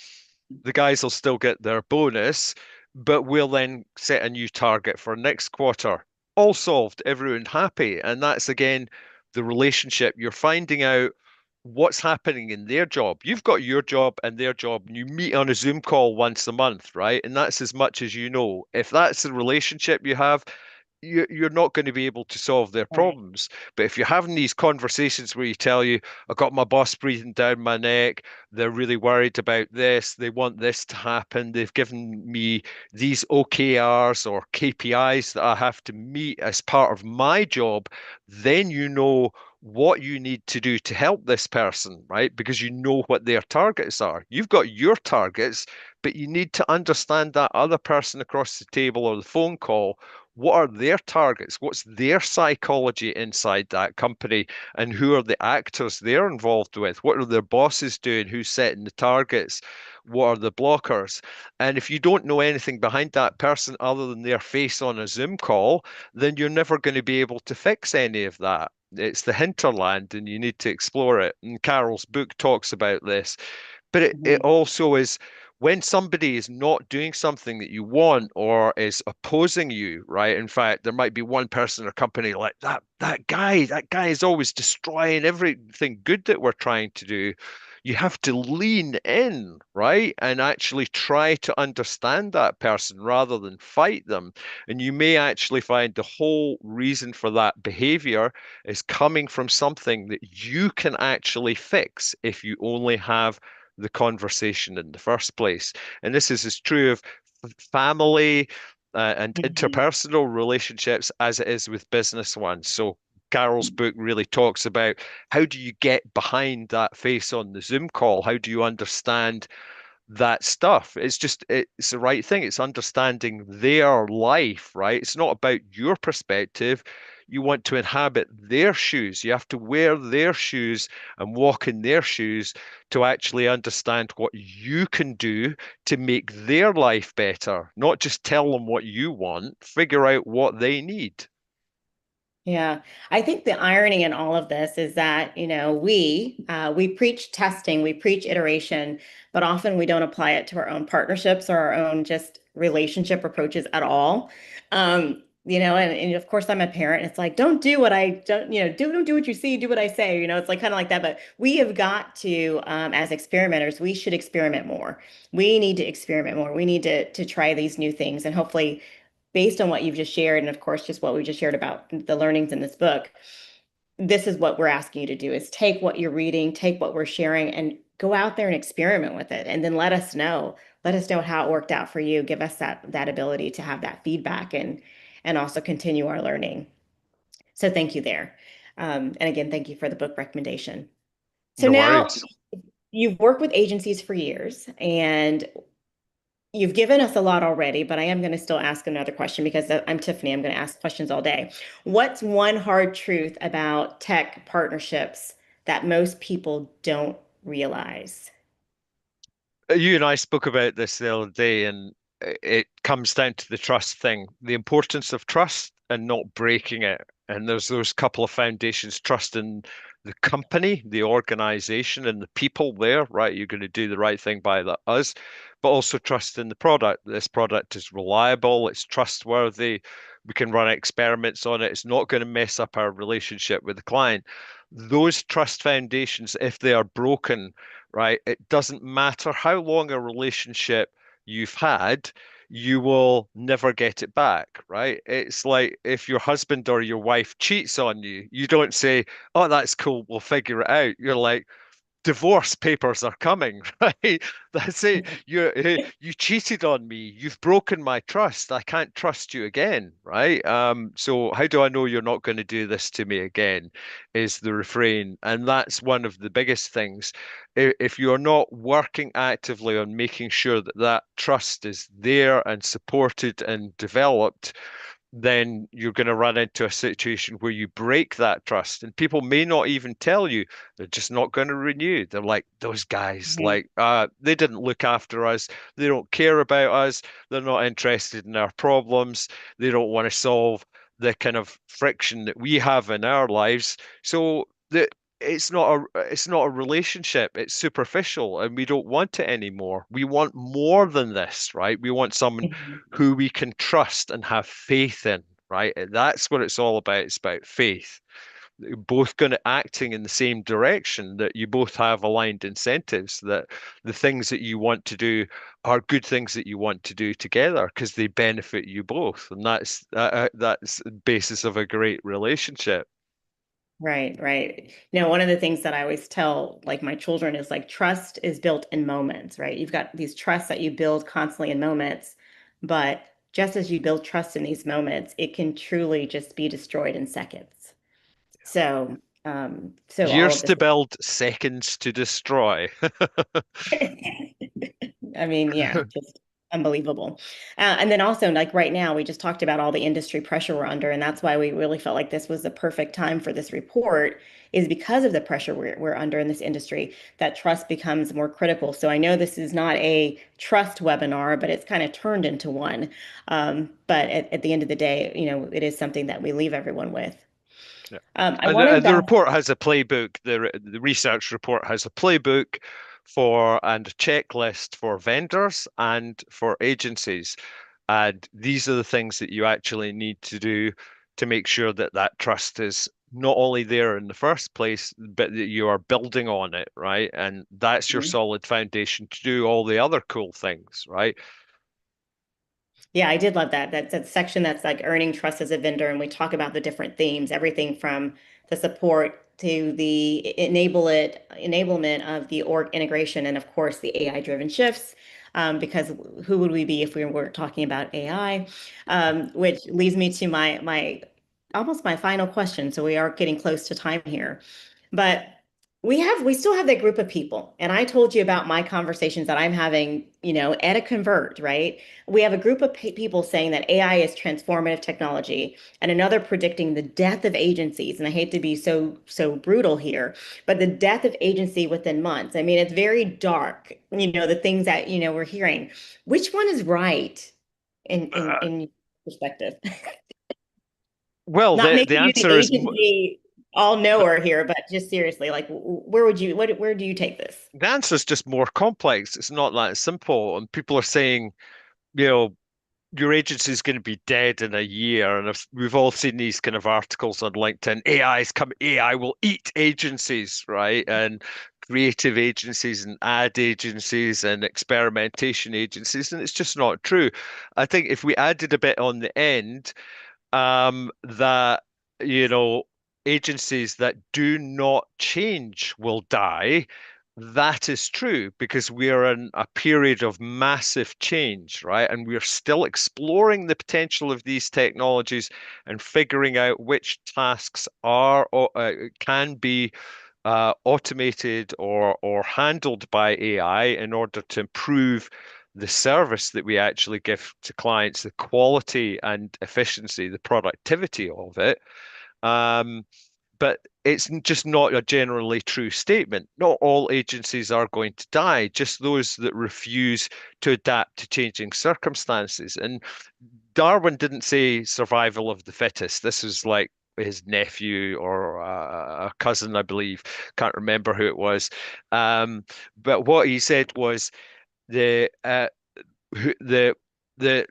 The guys will still get their bonus, but we'll then set a new target for next quarter." All solved, everyone happy. And that's again the relationship. You're finding out what's happening in their job. You've got your job and their job, and you meet on a Zoom call once a month, right? And that's as much as you know. If that's the relationship you have, you're not going to be able to solve their Right. problems. But if you're having these conversations where you tell you, "I got my boss breathing down my neck, they're really worried about this, they want this to happen, they've given me these OKRs or KPIs that I have to meet as part of my job," then you know what you need to do to help this person, right? Because you know what their targets are. You've got your targets, but you need to understand that other person across the table or the phone call. What are their targets? What's their psychology inside that company? And who are the actors they're involved with? What are their bosses doing? Who's setting the targets? What are the blockers? And if you don't know anything behind that person other than their face on a Zoom call, then you're never going to be able to fix any of that. It's the hinterland and you need to explore it. And Carol's book talks about this. But it Mhm. also is when somebody is not doing something that you want or is opposing you, right? In fact, there might be one person or company like that guy is always destroying everything good that we're trying to do. You have to lean in, right? And actually try to understand that person rather than fight them. And you may actually find the whole reason for that behavior is coming from something that you can actually fix if you only have the conversation in the first place. And this is as true of family and Mhm. interpersonal relationships as it is with business ones. So Carol's book really talks about how do you get behind that face on the Zoom call? How do you understand that stuff? It's the right thing. It's understanding their life, right? It's not about your perspective. You want to inhabit their shoes. You have to wear their shoes and walk in their shoes to actually understand what you can do to make their life better. Not just tell them what you want, figure out what they need. Yeah, I think the irony in all of this is that, we preach testing, we preach iteration, but often we don't apply it to our own partnerships or our own just relationship approaches at all. And of course I'm a parent. It's like, don't do what I don't, don't do what you see, do what I say. It's like kind of like that. But we have got to, as experimenters, we should experiment more. We need to experiment more. We need to try these new things, and hopefully based on what you've just shared, and of course, just what we just shared about the learnings in this book, this is what we're asking you to do is take what you're reading, take what we're sharing, and go out there and experiment with it. And then let us know. Let us know how it worked out for you. Give us that ability to have that feedback and also continue our learning. So thank you there. And again, thank you for the book recommendation. So No now worries. you've worked with agencies for years, and you've given us a lot already, but I am going to still ask another question because I'm Tiffany. I'm going to ask questions all day. What's one hard truth about tech partnerships that most people don't realize? You and I spoke about this the other day, and it comes down to the trust thing, the importance of trust and not breaking it. And there's those couple of foundations, trust in the company, the organization, and the people there, right? You're going to do the right thing by us, but also trust in the product. This product is reliable, it's trustworthy. We can run experiments on it. It's not going to mess up our relationship with the client. Those trust foundations, if they are broken, right, it doesn't matter how long a relationship you've had, you will never get it back, right? It's like if your husband or your wife cheats on you, you don't say, "Oh, that's cool, we'll figure it out." You're like, divorce papers are coming, right? That's it. You cheated on me. You've broken my trust. I can't trust you again, right? So how do I know you're not going to do this to me again? Is the refrain, and that's one of the biggest things. If you're not working actively on making sure that that trust is there and supported and developed, then you're going to run into a situation where you break that trust and people may not even tell you. They're just not going to renew. They're like, those guys, Right. like, they didn't look after us. They don't care about us. They're not interested in our problems. They don't want to solve the kind of friction that we have in our lives. So it's not a relationship. It's superficial and we don't want it anymore. We want more than this, right? We want someone who we can trust and have faith in, right? And that's what it's all about. It's about faith. You're both going to acting in the same direction, that you both have aligned incentives, that the things that you want to do are good things that you want to do together because they benefit you both. And that's the basis of a great relationship. Right, right. One of the things that I always tell like my children is like trust is built in moments, right? You've got these trusts that you build constantly in moments, but just as you build trust in these moments, it can truly just be destroyed in seconds. So all of Years this. to build, seconds to destroy. I mean, yeah, just unbelievable. And then also, like right now, we just talked about all the industry pressure we're under, and that's why we really felt like this was the perfect time for this report, is because of the pressure we're under in this industry, that trust becomes more critical. So I know this is not a trust webinar, but it's kind of turned into one. But at the end of the day, it is something that we leave everyone with. Yeah. I And want to the dive. report has a playbook. The research report has a playbook for and a checklist for vendors and for agencies. And these are the things that you actually need to do to make sure that that trust is not only there in the first place, but that you are building on it, right? And that's your solid foundation to do all the other cool things, right? Yeah, I did love that. That's that section that's like earning trust as a vendor, and we talk about the different themes, everything from the support to the enablement of the org integration, and of course the AI driven shifts. Because who would we be if we weren't talking about AI? Which leads me to my almost my final question. So we are getting close to time here. But we still have that group of people. And I told you about my conversations that I'm having, at a Convert, right? We have a group of people saying that AI is transformative technology, and another predicting the death of agencies. And I hate to be so brutal here, but the death of agency within months. I mean, it's very dark, the things that, we're hearing. Which one is right in in Uh, in perspective? well, Not the making you the answer is agency all knower here, but just seriously, like where do you take this? the answer is just more complex. It's not that simple. And people are saying, you know, your agency is going to be dead in a year. And if, we've all seen these kind of articles on LinkedIn. AI will eat agencies, right? And creative agencies and ad agencies and experimentation agencies. And it's just not true. I think if we added a bit on the end, that, you know, agencies that do not change will die. That is true because we are in a period of massive change, right? And we are still exploring the potential of these technologies and figuring out which tasks can be automated or handled by AI in order to improve the service that we actually give to clients, the quality and efficiency, the productivity of it. Um, but it's just not a generally true statement. Not all agencies are going to die, just those that refuse to adapt to changing circumstances. And Darwin didn't say survival of the fittest. This is like his nephew or a cousin, I believe. Can't remember who it was. But what he said was the the the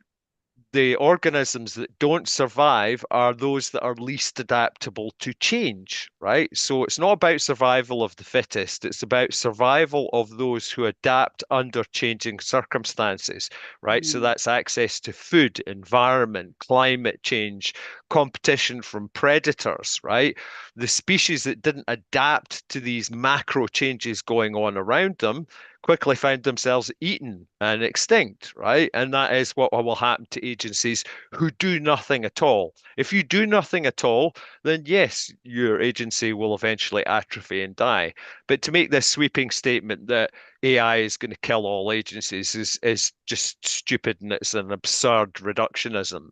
the organisms that don't survive are those that are least adaptable to change, right? So it's not about survival of the fittest, it's about survival of those who adapt under changing circumstances, right? So Mhm. that's access to food, environment, climate change, competition from predators, right? The species that didn't adapt to these macro changes going on around them quickly found themselves eaten and extinct, right? And that is what will happen to agencies who do nothing at all. If you do nothing at all, then yes, your agency will eventually atrophy and die. But to make this sweeping statement that AI is going to kill all agencies is just stupid, and it's an absurd reductionism.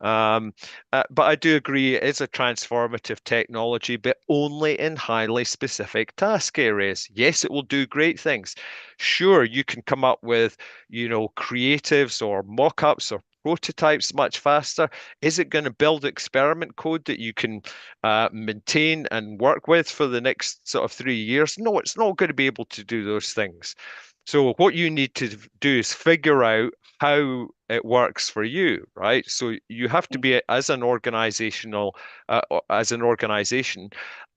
Um, but I do agree it is a transformative technology, but only in highly specific task areas. Yes, it will do great things. Sure, you can come up with, creatives or mock-ups or prototypes much faster. Is it going to build experiment code that you can maintain and work with for the next sort of 3 years? No, it's not going to be able to do those things. So what you need to do is figure out how it works for you, right? So you have to be as an organization,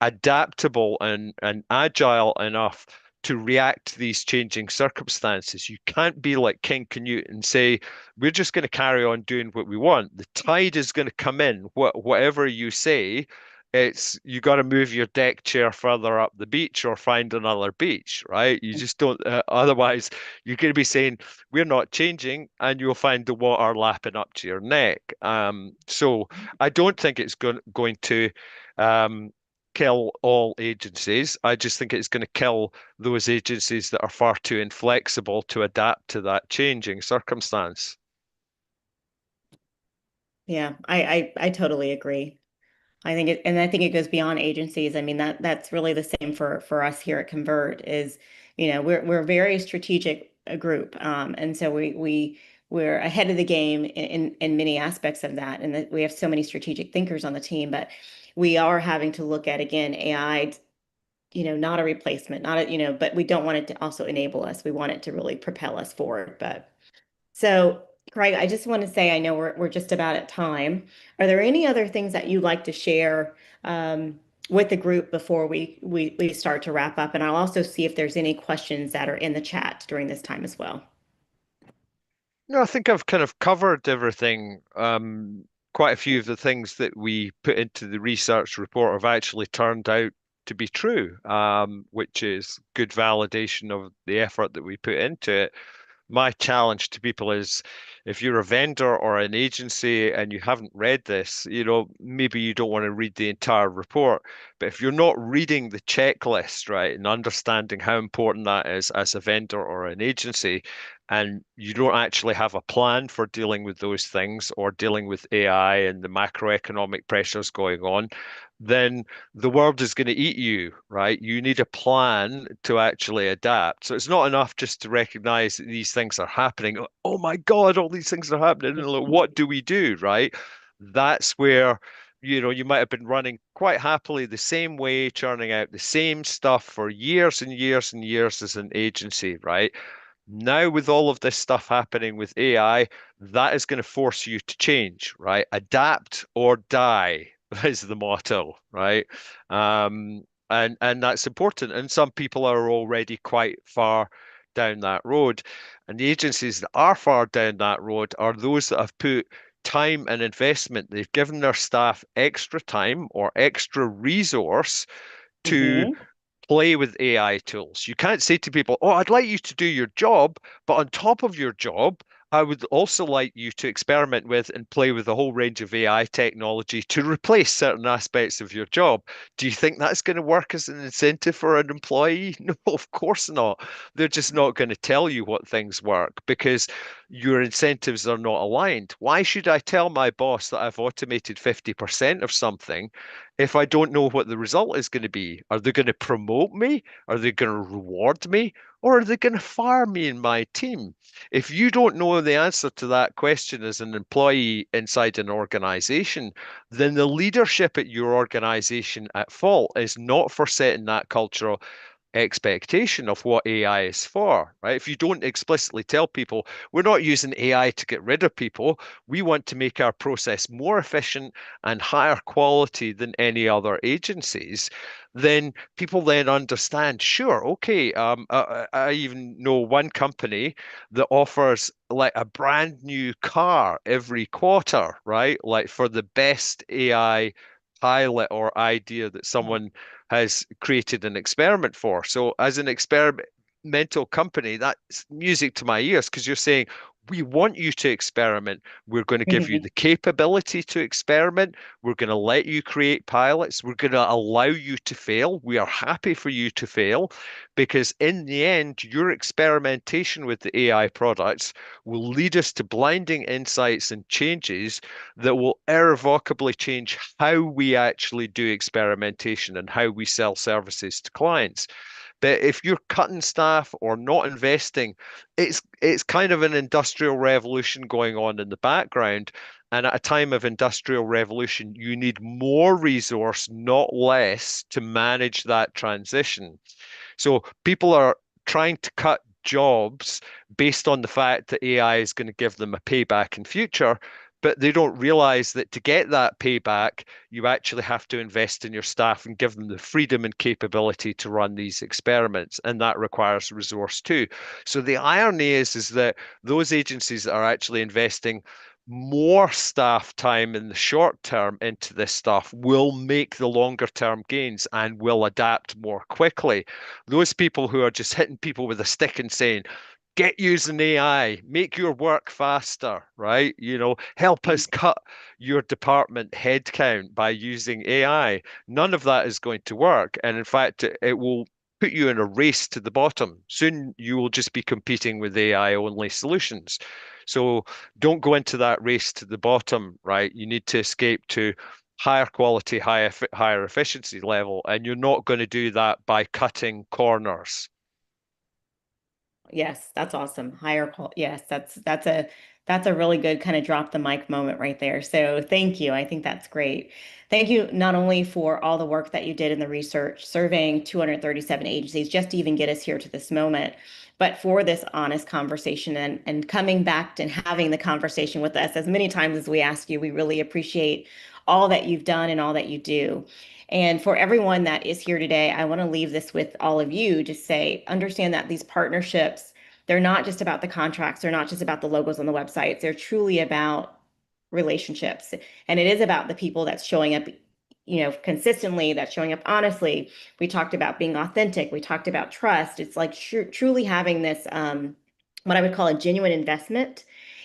adaptable and agile enough to react to these changing circumstances. You can't be like King Canute and say, we're just going to carry on doing what we want. The tide is going to come in, whatever you say. It's you got to move your deck chair further up the beach or find another beach, right? You just don't, otherwise, you're going to be saying, we're not changing, and you'll find the water lapping up to your neck. So I don't think it's going to um, kill all agencies. I just think it's going to kill those agencies that are far too inflexible to adapt to that changing circumstance. Yeah, I totally agree. I think it goes beyond agencies. I mean, that's really the same for us here at Convert is, we're a very strategic group. And so we're ahead of the game in many aspects of that. And that we have so many strategic thinkers on the team, but we are having to look at again, AI, not a replacement, not a, but we don't want it to also enable us. We want it to really propel us forward. But so, Craig, I just want to say, I know we're just about at time. Are there any other things that you'd like to share with the group before we start to wrap up? And I'll also see if there's any questions that are in the chat during this time as well. No, I think I've kind of covered everything. Quite a few of the things that we put into the research report have actually turned out to be true, which is good validation of the effort that we put into it. My challenge to people is if you're a vendor or an agency and you haven't read this, maybe you don't want to read the entire report. But if you're not reading the checklist, right, and understanding how important that is as a vendor or an agency, and you don't actually have a plan for dealing with those things or dealing with AI and the macroeconomic pressures going on, then the world is going to eat you, right? You need a plan to actually adapt. So it's not enough just to recognize that these things are happening. Oh my God, all these things are happening. And like, what do we do, right? That's where, you might have been running quite happily the same way, churning out the same stuff for years and years and years as an agency, right? Now, with all of this stuff happening with AI, that is going to force you to change, right? Adapt or die is the motto, right? And that's important. And some people are already quite far down that road. And the agencies that are far down that road are those that have put time and investment. They've given their staff extra time or extra resource to Hmm. play with AI tools. You can't say to people, "Oh, I'd like you to do your job, but on top of your job, I would also like you to experiment with and play with a whole range of AI technology to replace certain aspects of your job." Do you think that's going to work as an incentive for an employee? No, of course not. They're just not going to tell you what things work because your incentives are not aligned. Why should I tell my boss that I've automated 50% of something if I don't know what the result is going to be? Are they going to promote me? Are they going to reward me? Or are they going to fire me and my team? If you don't know the answer to that question as an employee inside an organization, then the leadership at your organization at fault is not for setting that culture expectation of what AI is for, right? If you don't explicitly tell people, we're not using AI to get rid of people, we want to make our process more efficient and higher quality than any other agencies, then people then understand, sure, okay, I even know one company that offers like a brand new car every quarter, right? Like for the best AI pilot or idea that someone has created an experiment for. So, as an experimental company, that's music to my ears because you're saying, we want you to experiment. We're going to give you Mhm. the capability to experiment. We're going to let you create pilots. We're going to allow you to fail. We are happy for you to fail because, in the end, your experimentation with the AI products will lead us to blinding insights and changes that will irrevocably change how we actually do experimentation and how we sell services to clients. But if you're cutting staff or not investing, it's kind of an industrial revolution going on in the background. And at a time of industrial revolution, you need more resource, not less, to manage that transition. So people are trying to cut jobs based on the fact that AI is going to give them a payback in future, but they don't realize that to get that payback, you actually have to invest in your staff and give them the freedom and capability to run these experiments, and that requires resource too. So the irony is that those agencies that are actually investing more staff time in the short term into this stuff will make the longer term gains and will adapt more quickly. Those people who are just hitting people with a stick and saying, get using AI, make your work faster, right? Help us cut your department headcount by using AI. None of that is going to work. And in fact, it will put you in a race to the bottom. Soon you will just be competing with AI only solutions. So don't go into that race to the bottom, right? You need to escape to higher quality, higher efficiency level, and you're not going to do that by cutting corners. Yes, that's awesome. Higher call. Yes, that's a really good kind of drop the mic moment right there. So thank you. I think that's great. Thank you not only for all the work that you did in the research, surveying 237 agencies just to even get us here to this moment, but for this honest conversation and coming back and having the conversation with us as many times as we ask you. We really appreciate all that you've done and all that you do. And for everyone that is here today, I want to leave this with all of you to say, understand that these partnerships, they're not just about the contracts, they're not just about the logos on the websites, they're truly about relationships. And it is about the people that's showing up, consistently, that's showing up honestly. We talked about being authentic, we talked about trust. It's like truly having this, what I would call a genuine investment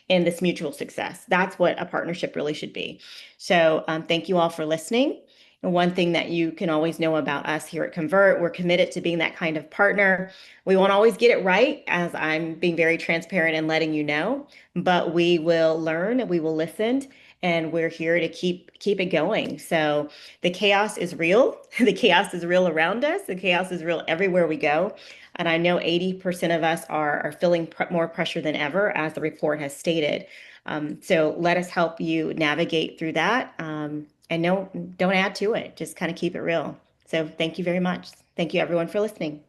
in this mutual success. That's what a partnership really should be. So thank you all for listening. And one thing that you can always know about us here at Convert, we're committed to being that kind of partner. We won't always get it right, as I'm being very transparent and letting you know, but we will learn, we will listen, and we're here to keep it going. So the chaos is real. The chaos is real around us. The chaos is real everywhere we go. And I know 80% of us are feeling more pressure than ever, as the report has stated. So let us help you navigate through that. And no, don't add to it. Just kind of keep it real. So thank you very much. Thank you, everyone, for listening.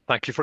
Thank you for